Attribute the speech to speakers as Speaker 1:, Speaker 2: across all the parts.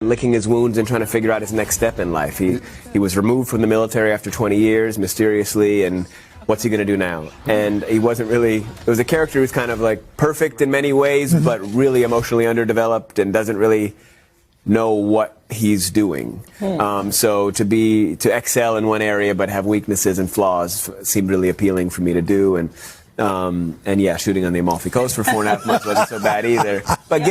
Speaker 1: licking his wounds and trying to figure out his next step in life. He was removed from the military after 20 years, mysteriously, and what's he going to do now? And he wasn't really, it was a character who's kind of like perfect in many ways, but really emotionally underdeveloped and doesn't really know what he's doing. So to excel in one area but have weaknesses and flaws seemed really appealing for me to do. And yeah, shooting on the Amalfi Coast for 4.5 months wasn't so bad either. But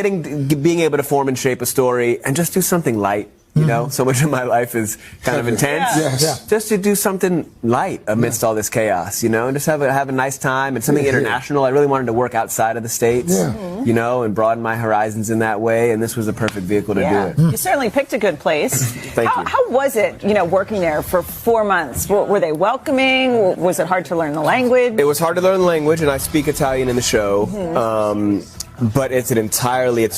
Speaker 1: being able to form and shape a story and just do something light. You know, so much of my life is kind of intense.
Speaker 2: Yes.
Speaker 1: Just to do something light amidst all this chaos, you know, and just have a nice time and something international. I really wanted to work outside of the States, you know, and broaden my horizons in that way. And this was a perfect vehicle to do it.
Speaker 3: You certainly picked a good place.
Speaker 1: Thank you.
Speaker 3: How was it, you know, working there for 4 months? Were they welcoming? Was it hard to learn the language?
Speaker 1: It was hard to learn the language, and I speak Italian in the show. But it's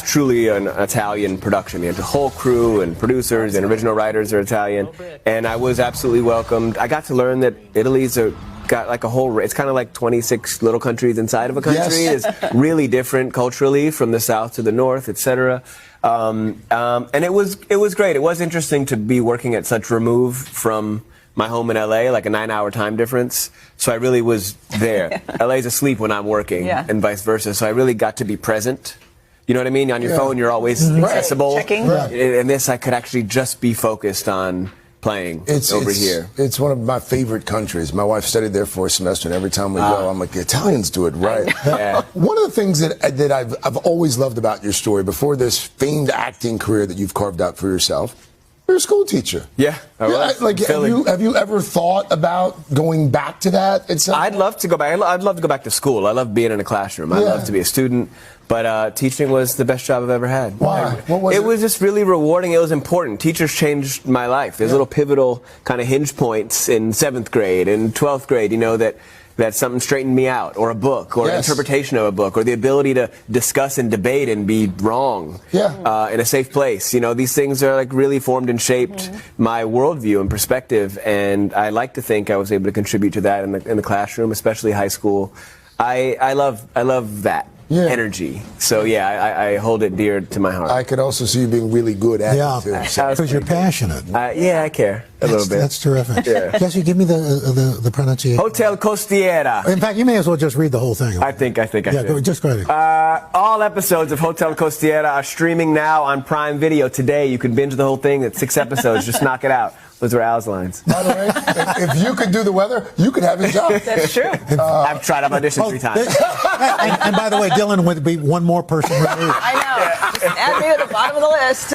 Speaker 1: truly an Italian production. You have the whole crew and producers and original writers are Italian. And I was absolutely welcomed. I got to learn that Italy's got like a whole, it's kind of like 26 little countries inside of a country. It's really different culturally from the south to the north, etc. And it was great. It was interesting to be working at such remove from my home in LA, like a 9-hour time difference. So I really was there. LA's asleep when I'm working and vice versa. So I really got to be present. You know what I mean? On your phone, you're always accessible.
Speaker 3: Checking.
Speaker 1: In this, I could actually just be focused on playing over here.
Speaker 2: It's one of my favorite countries. My wife studied there for a semester, and every time we go, I'm like, the Italians do it right. One of the things that I've always loved about your story, before this famed acting career that you've carved out for yourself, you're a school teacher.
Speaker 1: Yeah, I was.
Speaker 2: Like, have you ever thought about going back to that?
Speaker 1: I'd love to go back. I'd love to go back to school. I love being in a classroom. I love to be a student. But teaching was the best job I've ever had.
Speaker 2: Why? What was it?
Speaker 1: It was just really rewarding. It was important. Teachers changed my life. There's little pivotal kind of hinge points in 7th grade and 12th grade, you know, that something straightened me out, or a book, or an interpretation of a book, or the ability to discuss and debate and be wrong in a safe place. You know, these things are like really formed and shaped my worldview and perspective, and I like to think I was able to contribute to that in the classroom, especially high school. I love that. Energy. So I hold it dear to my heart.
Speaker 2: I could also see you being really good at it too.
Speaker 4: Because you're passionate.
Speaker 1: I care a little bit.
Speaker 4: That's terrific. Jesse, give me the pronunciation.
Speaker 1: Hotel Costiera.
Speaker 4: In fact, you may as well just read the whole thing.
Speaker 1: I think I should.
Speaker 4: Just go ahead.
Speaker 1: All episodes of Hotel Costiera are streaming now on Prime Video today. You can binge the whole thing. It's 6 episodes. Just knock it out. Those were Al's lines.
Speaker 2: By the way, if you could do the weather, you could have his job.
Speaker 3: That's true.
Speaker 1: I've tried. I've auditioned 3 times.
Speaker 4: And by the way, Dylan would be one more person removed.
Speaker 3: I know. Just add me at the bottom of the list.